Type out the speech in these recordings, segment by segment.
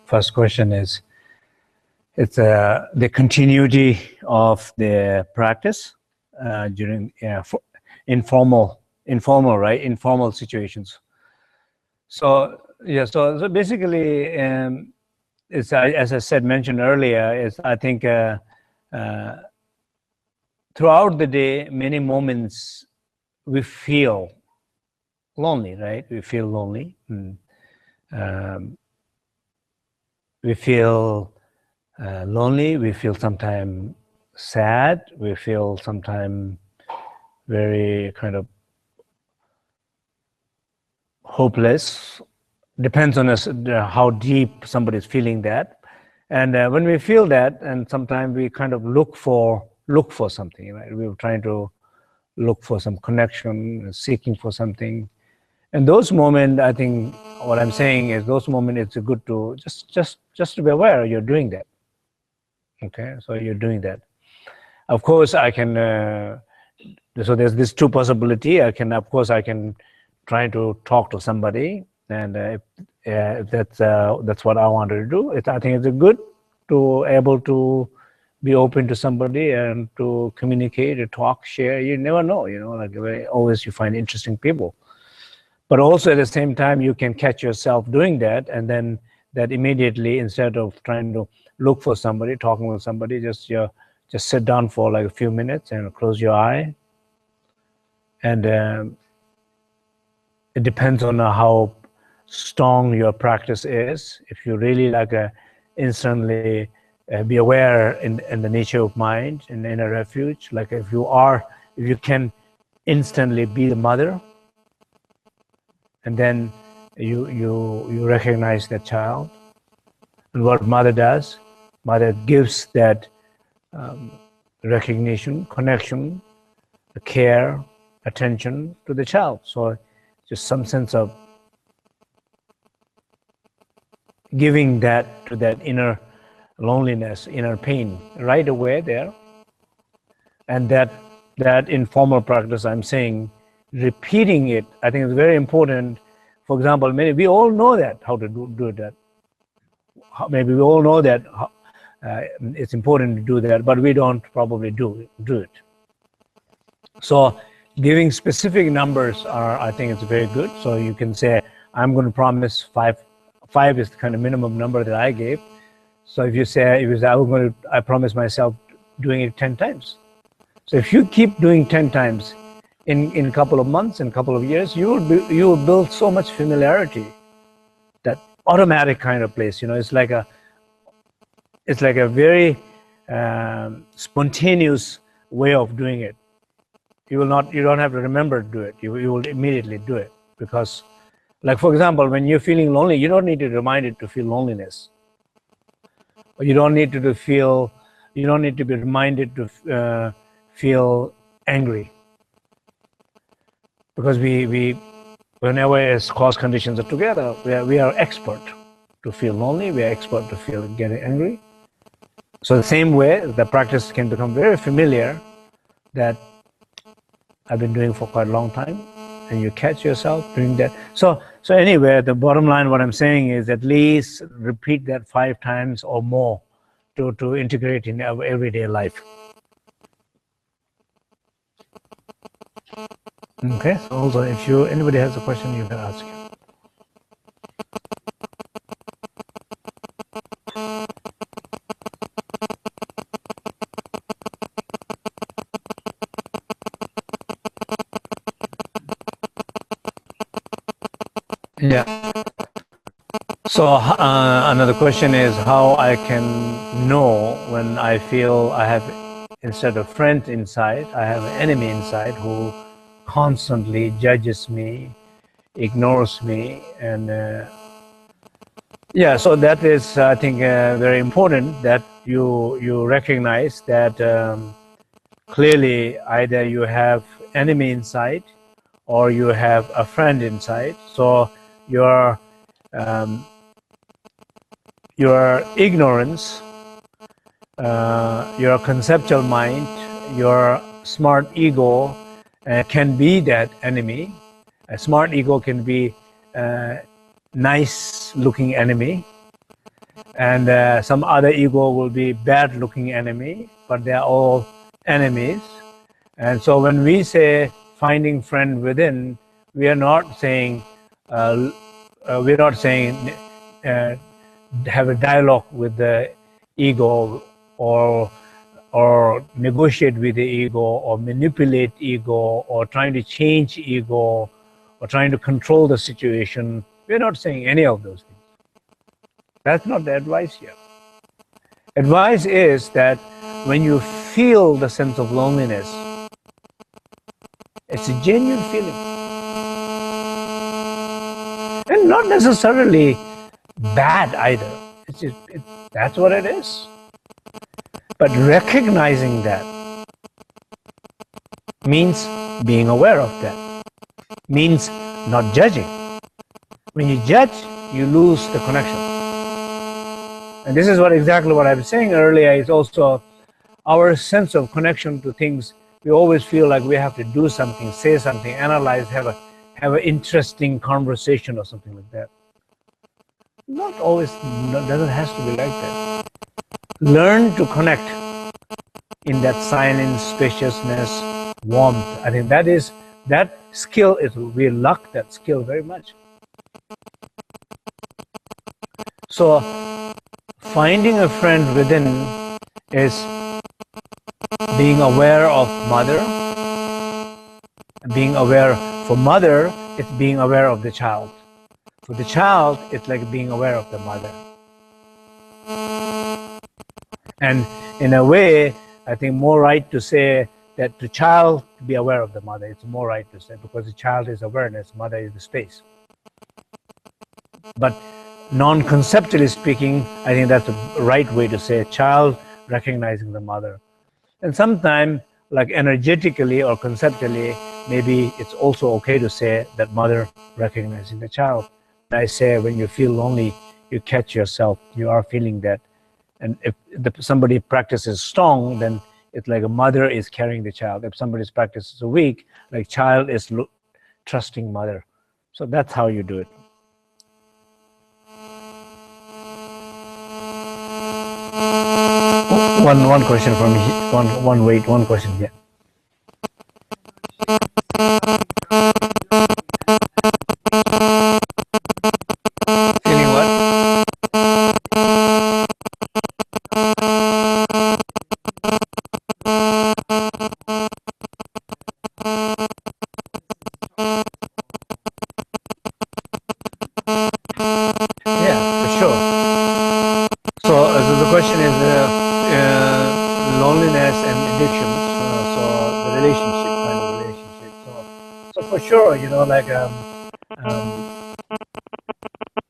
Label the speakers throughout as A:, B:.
A: first question is, it's the continuity of the practice during informal, right? Informal situations. So yeah, so basically, it's as I said, mentioned earlier, is I think throughout the day, many moments we feel lonely, right? We feel lonely. We feel lonely. We feel sometimes sad. We feel sometimes very kind of hopeless. Depends on us how deep somebody's feeling that. And when we feel that, and sometimes we kind of look for something, right? We're trying to look for some connection, seeking for something. And those moments, I think, what I'm saying is, those moments, it's good to just to be aware you're doing that. Okay, so you're doing that. Of course, I can. So there's this two possibility. I can try to talk to somebody, and if that's what I wanted to do. I think it's good to able to be open to somebody and to communicate, to talk, share. You never know, like always you find interesting people. But also at the same time, you can catch yourself doing that, and then that immediately, instead of trying to look for somebody, talking with somebody, just sit down for like a few minutes and close your eye. And it depends on how strong your practice is. If you really like instantly be aware in the nature of mind, in the inner refuge, like if you can instantly be the mother, and then you recognize that child, and what mother does, mother gives that recognition, connection, care, attention to the child. So just some sense of giving that to that inner loneliness, inner pain right away there. And that informal practice, I'm saying, repeating it, I think is very important. For example, we all know that how to do that. Maybe we all know that it's important to do that, but we don't probably do it. So giving specific numbers I think it's very good. So you can say, I'm going to promise 5. 5 is the kind of minimum number that I gave. So if you say, I promise myself doing it 10 times. So if you keep doing 10 times in a couple of months, in a couple of years, you will build so much familiarity, that automatic kind of place. It's like a very spontaneous way of doing it. You don't have to remember to do it. You will immediately do it, because, like for example, when you're feeling lonely, you don't need to remind it to feel loneliness. Or you don't need to be reminded to feel angry, because whenever as cause conditions are together, we are expert to feel lonely. We are expert to feel getting angry. So the same way, the practice can become very familiar, that I've been doing for quite a long time, and you catch yourself doing that. So anyway, the bottom line, what I'm saying is, at least repeat that 5 times or more to integrate in our everyday life. Okay, so also if anybody has a question, you can ask. Yeah. So another question is how I can know when I feel I have, instead of friend inside, I have an enemy inside who constantly judges me, ignores me, and yeah. So that is, I think, very important that you recognize that clearly either you have enemy inside or you have a friend inside. So your ignorance, your conceptual mind, your smart ego can be that enemy. A smart ego can be a nice looking enemy, and some other ego will be bad-looking enemy, but they are all enemies. And so when we say finding friend within, we are not saying have a dialogue with the ego, or negotiate with the ego, or manipulate ego, or trying to change ego, or trying to control the situation. We're not saying any of those things. That's not the advice here. Advice is that when you feel the sense of loneliness, it's a genuine feeling. And not necessarily bad either. That's what it is. But recognizing that means being aware of that. Means not judging. When you judge, you lose the connection. And this is exactly what I was saying earlier, is also our sense of connection to things. We always feel like we have to do something, say something, analyze, have an interesting conversation or something like that. Not always, doesn't have to be like that. Learn to connect in that silence, spaciousness, warmth. I think that skill we lack that skill very much. So finding a friend within is being aware of mother. Being aware for mother, it's being aware of the child. For the child, it's like being aware of the mother. And in a way, I think more right to say that the child to be aware of the mother. It's more right to say, because the child is awareness, mother is the space. But non-conceptually speaking, I think that's the right way to say child recognizing the mother. And sometimes, like energetically or conceptually, maybe it's also okay to say that mother recognizing the child. I say when you feel lonely, you catch yourself, you are feeling that. And if somebody practices strong, then it's like a mother is carrying the child. If somebody's practices weak, like child is trusting mother. So that's how you do it. One question from one question here. Feeling what? Yeah, for sure. So the question is loneliness and addictions. So the relationship, kind of relationship. So for sure, like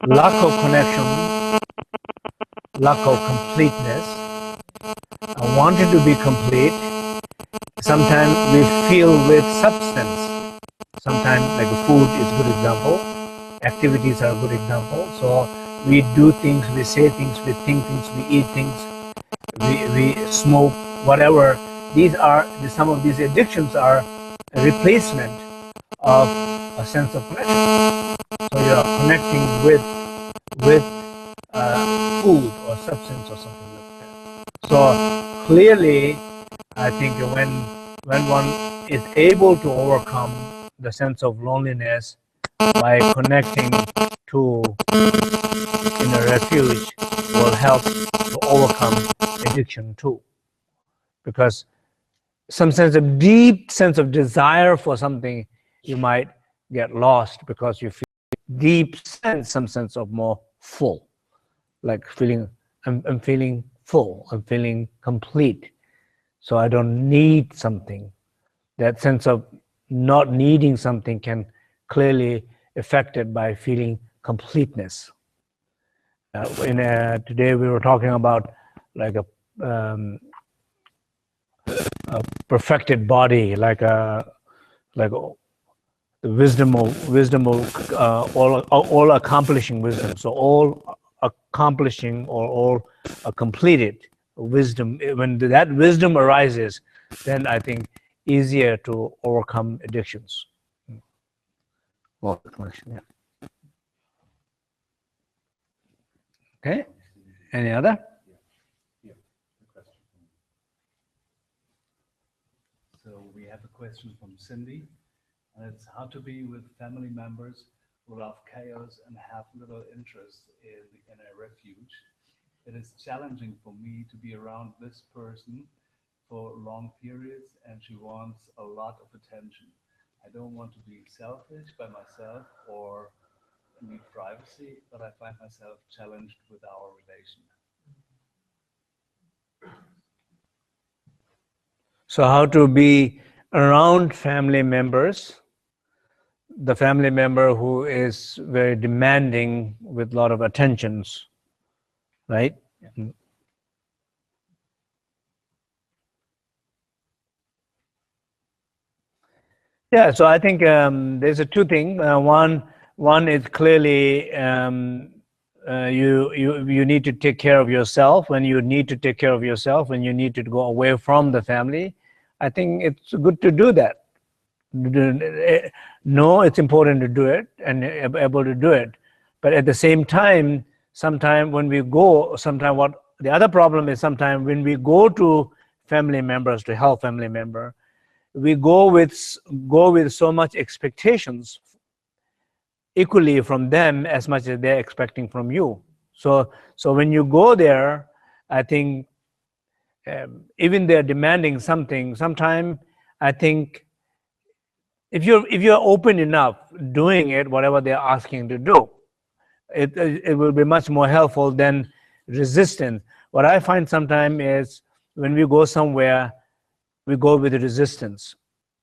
A: lack of connection, lack of completeness. I wanted to be complete. Sometimes we feel with substance. Sometimes, like food is a good example. Activities are a good example. So we do things, we say things, we think things, we eat things, we smoke, whatever. Some of these addictions are a replacement of a sense of connection. So you are connecting with food or substance or something like that. So clearly, I think when one is able to overcome the sense of loneliness by connecting to inner refuge, will help to overcome addiction too. Because some deep sense of desire for something, you might get lost because you feel some sense of more full, like feeling I'm feeling full, I'm feeling complete, so I don't need something. That sense of not needing something can clearly affected by feeling completeness. Today we were talking about like a perfected body, like the wisdom of all accomplishing wisdom. So all accomplishing or all completed wisdom. When that wisdom arises, then I think easier to overcome addictions. Yeah. Okay. Any other?
B: Yeah. A question. So we have a question from Cindy, and it's how to be with family members who love chaos and have little interest in a refuge. It is challenging for me to be around this person for long periods, and she wants a lot of attention. I don't want to be selfish by myself or need privacy, but I find myself challenged with our relation.
A: So how to be around family members, the family member who is very demanding with a lot of attentions, right?
B: Yeah.
A: Yeah, so I think there's two things. One is clearly you need to take care of yourself. When you need to take care of yourself, when you need to go away from the family, I think it's good to do that. No, it's important to do it and able to do it. But at the same time, sometimes when we go, sometimes what the other problem is, sometimes when we go to family members to help family member, we go with so much expectations equally from them as much as they're expecting from you. So when you go there, I think even they're demanding something. Sometimes I think if you're open enough doing it, whatever they're asking to do, it will be much more helpful than resistance. What I find sometimes is when we go somewhere, we go with the resistance.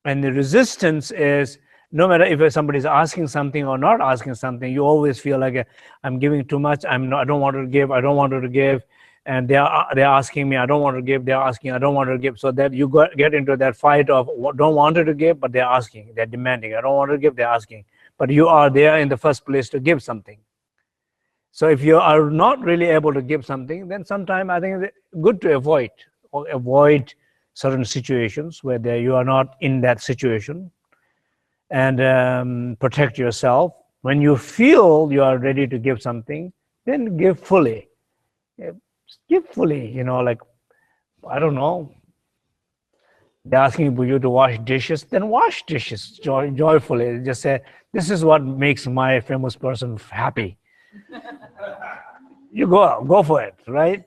A: And the resistance is, no matter if somebody's asking something or not asking something, you always feel like I'm giving too much, I don't want to give, I don't want to give. And they're asking me, I don't want to give, they're asking, I don't want to give. So that you get into that fight of don't want to give, but they're asking, they're demanding, I don't want to give, they're asking. But you are there in the first place to give something. So if you are not really able to give something, then sometimes I think it's good to avoid certain situations where you are not in that situation, and protect yourself. When you feel you are ready to give something, then give fully. Give fully, like, I don't know, they're asking you to wash dishes, then wash dishes joyfully. Just say, this is what makes my famous person happy. You go for it, right?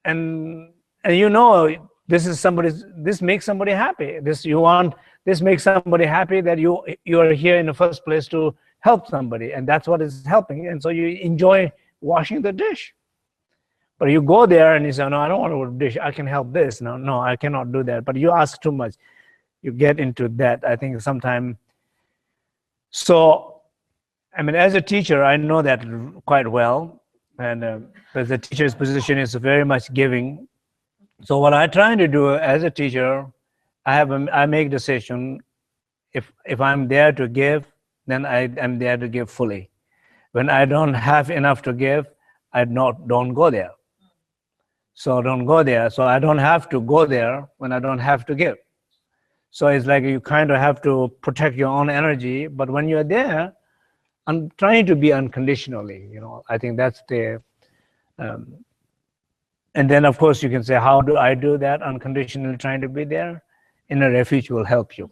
A: And this makes somebody happy. This makes somebody happy that you are here in the first place to help somebody, and that's what is helping. And so you enjoy washing the dish. But you go there and you say, no, I don't want to wash the dish, I can help this. No, I cannot do that. But you ask too much. You get into that, I think, sometimes. So, I mean, as a teacher, I know that quite well. And because the teacher's position is very much giving. So what I try to do as a teacher, I make decision. If I'm there to give, then I am there to give fully. When I don't have enough to give, I don't go there. So don't go there. So I don't have to go there when I don't have to give. So it's like you kind of have to protect your own energy. But when you're there, I'm trying to be unconditionally. I think that's the. And then, of course, you can say, how do I do that unconditionally, trying to be there? Inner refuge will help you.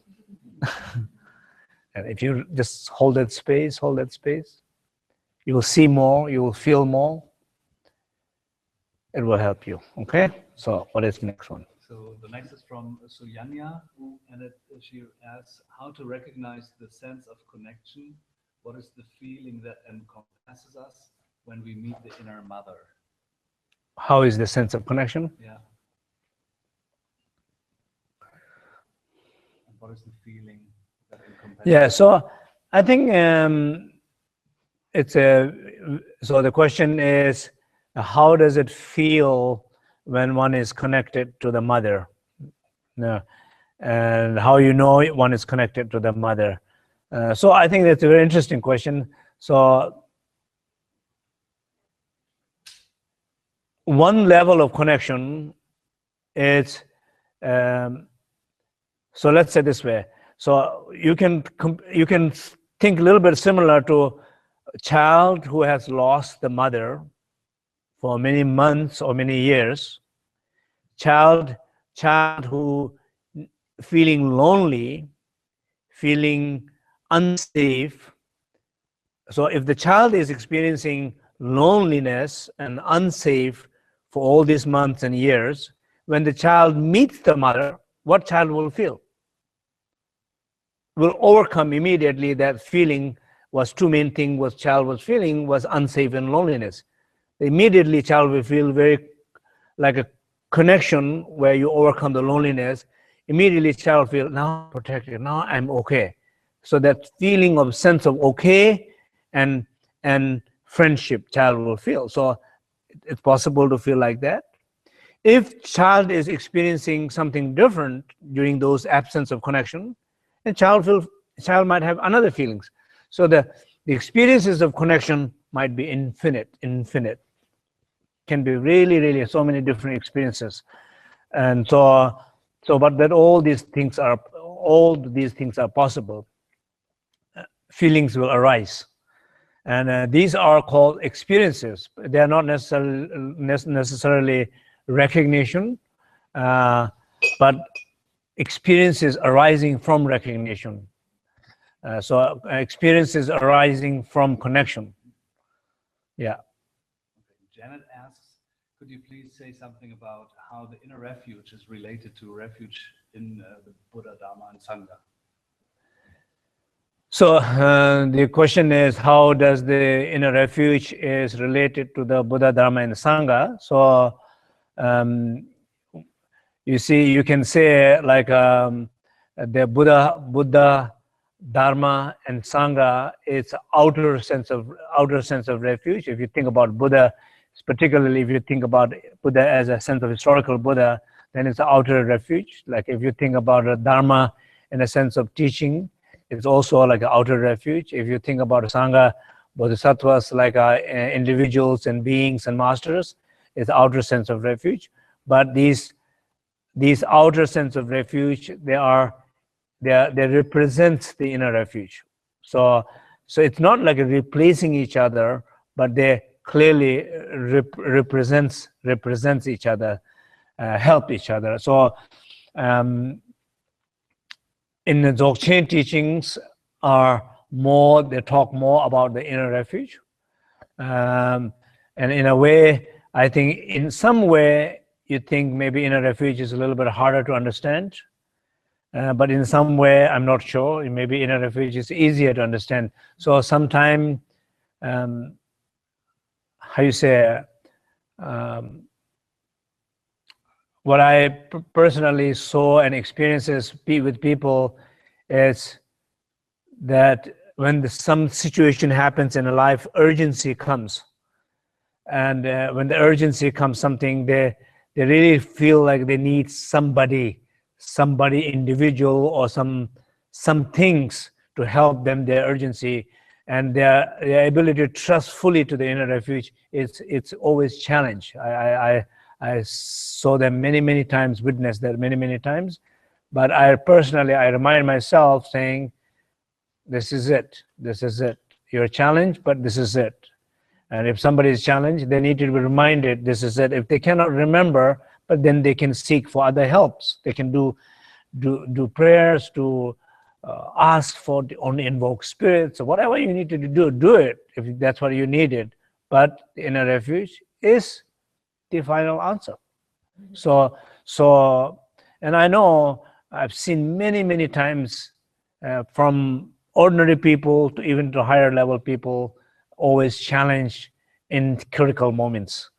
A: And if you just hold that space, you will see more, you will feel more. It will help you. Okay? So what is the next one?
B: So the next is from Suyanya, and she asks how to recognize the sense of connection. What is the feeling that encompasses us when we meet the inner mother?
A: How is the sense of connection?
B: Yeah. And what is the feeling that encompasses?
A: Yeah, so I think so the question is, how does it feel when one is connected to the mother? And how one is connected to the mother? So I think that's a very interesting question. So one level of connection is, so let's say this way. So you can think a little bit similar to a child who has lost the mother for many months or many years, child who feeling lonely, feeling unsafe. So if the child is experiencing loneliness and unsafe for all these months and years, when the child meets the mother, what child will feel? Will overcome immediately that feeling. Was two main things what child was feeling was unsafe and loneliness. Immediately child will feel very like a connection where you overcome the loneliness. Immediately child will feel, now I'm protected, now I'm okay. So that feeling of sense of okay and friendship child will feel. So it's possible to feel like that. If child is experiencing something different during those absence of connection, then child might have another feelings. So the experiences of connection might be infinite, can be really so many different experiences. And so but that all these things are possible. Feelings will arise, and these are called experiences. They are not necessarily recognition, but experiences arising from recognition. So experiences arising from connection. Yeah.
B: Janet asks, could you please say something about how the inner refuge is related to refuge in the Buddha, Dharma, and Sangha?
A: So the question is, how does the inner refuge is related to the Buddha, Dharma, and Sangha? So you see, you can say like the Buddha, Dharma, and Sangha is outer sense of refuge. If you think about Buddha, particularly if you think about Buddha as a sense of historical Buddha, then it's the outer refuge. Like if you think about a Dharma in a sense of teaching, it's also like an outer refuge. If you think about a Sangha, Bodhisattvas like individuals and beings and masters, it's the outer sense of refuge. But these outer sense of refuge, they represent the inner refuge. So it's not like replacing each other, but they clearly represents each other, help each other. So in the Dzogchen teachings they talk more about the inner refuge, and in a way, I think in some way you think maybe inner refuge is a little bit harder to understand. But in some way, I'm not sure, maybe inner refuge is easier to understand. So sometime, how you say, what I personally saw and experiences with people is that when some situation happens in a life, urgency comes. And when the urgency comes, something, they really feel like they need somebody individual or some things to help them, their urgency, and their ability to trust fully to the inner refuge. It's always challenge. I saw them many times, witnessed that many times. But I personally remind myself saying, this is it. You're challenged, but this is it. And if somebody is challenged, they need to be reminded this is it. If they cannot remember, but then they can seek for other helps. They can do prayers, to ask for only invoke spirits, or whatever you need to do it if that's what you needed. But the inner refuge is the final answer. So, and I know I've seen many times from ordinary people to even to higher level people, always challenged in critical moments.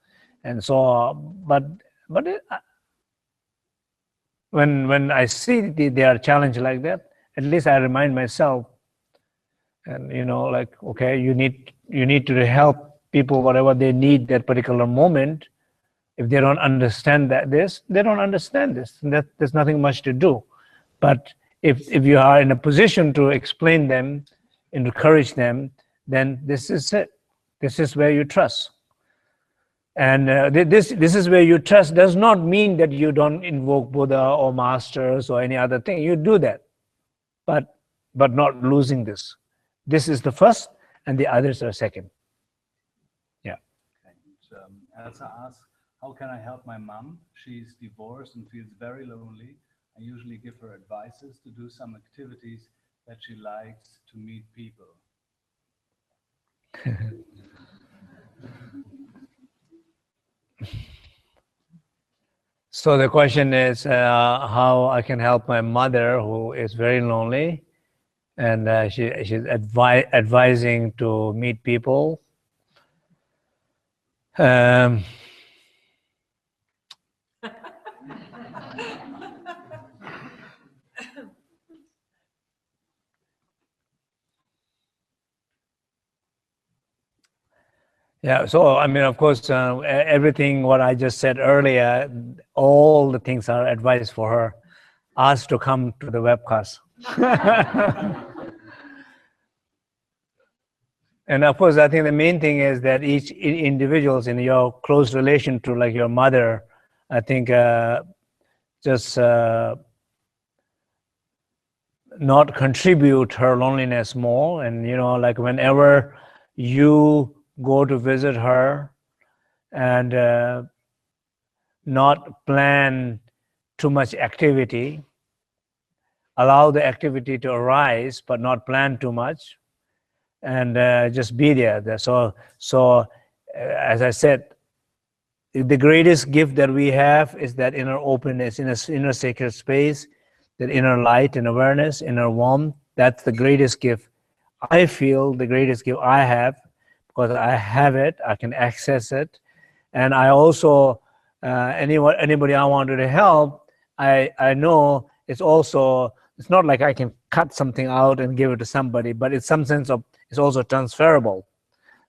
A: And so, but when I see they are challenged like that, at least I remind myself, and like, okay, you need to help people whatever they need that particular moment. If they don't understand they don't understand this, and that there's nothing much to do. But if you are in a position to explain them, encourage them, then this is it. This is where you trust. And this is where you trust does not mean that you don't invoke Buddha or masters or any other thing. You do that, but not losing this. This is the first, and the others are second. Yeah.
B: Okay. Elsa asks, how can I help my mom? She's divorced and feels very lonely. I usually give her advices to do some activities that she likes, to meet people.
A: So the question is how I can help my mother, who is very lonely, and she's advising to meet people. Yeah, so I mean, of course, everything what I just said earlier, all the things are advice for her. Ask to come to the webcast. And of course, I think the main thing is that each individuals in your close relation to, like your mother, I think just not contribute her loneliness more. And like whenever you go to visit her, and not plan too much activity, allow the activity to arise, but not plan too much, and just be there. So as I said, the greatest gift that we have is that inner openness, inner sacred space, that inner light and awareness, inner warmth. That's the greatest gift. I feel the greatest gift I have, because I have it, I can access it. And I also, anybody I wanted to help, I know it's not like I can cut something out and give it to somebody, but it's some sense of, it's also transferable.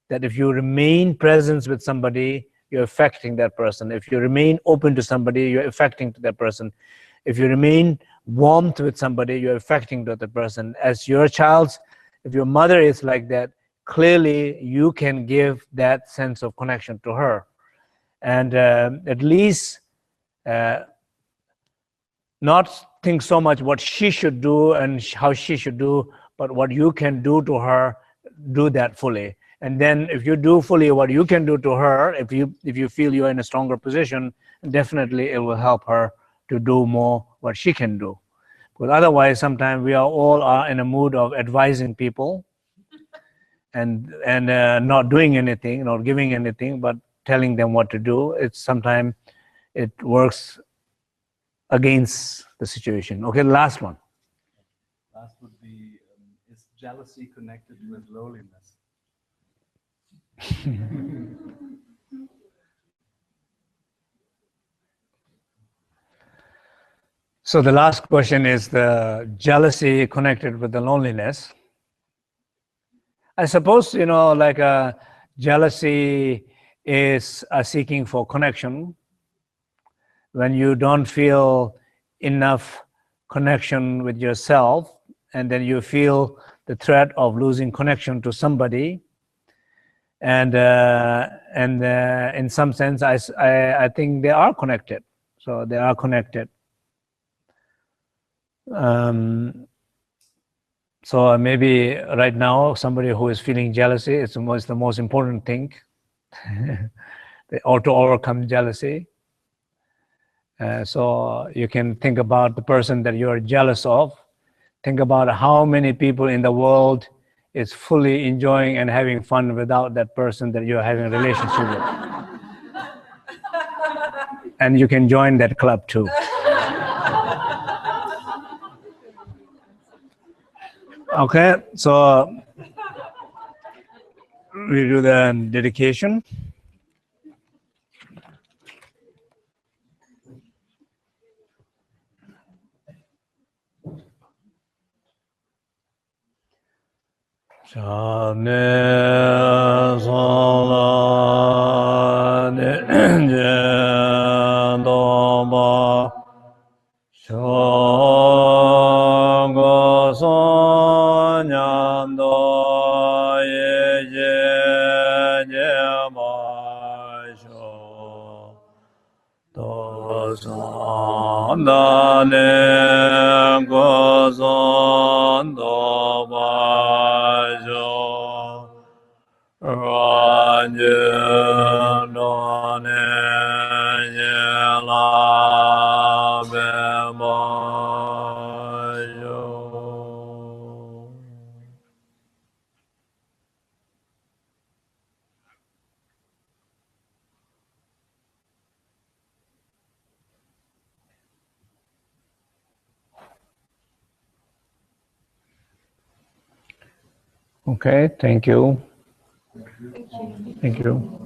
A: That if you remain present with somebody, you're affecting that person. If you remain open to somebody, you're affecting that person. If you remain warmth with somebody, you're affecting the other person. As your child's, if your mother is like that, clearly you can give that sense of connection to her. And at least not think so much what she should do and how she should do, but what you can do to her, do that fully. And then if you do fully what you can do to her, if you feel you're in a stronger position, definitely it will help her to do more what she can do. Because otherwise, sometimes we are all in a mood of advising people and not doing anything, not giving anything, but telling them what to do. It's sometimes it works against the situation. Okay, last one.
B: Last would be, is jealousy connected with loneliness?
A: So the last question is the jealousy connected with the loneliness. I suppose, like jealousy is a seeking for connection. When you don't feel enough connection with yourself, and then you feel the threat of losing connection to somebody, and in some sense, I think they are connected. So they are connected. So maybe right now, somebody who is feeling jealousy, it's the most important thing, or to overcome jealousy. So you can think about the person that you are jealous of. Think about how many people in the world is fully enjoying and having fun without that person that you're having a relationship with. And you can join that club too. Okay, so we do the dedication. Shane Sola Doba Shogo Sonyando Ye Basho Dosandane Gozon Doba Ranje Done Okay, thank you. Thank you.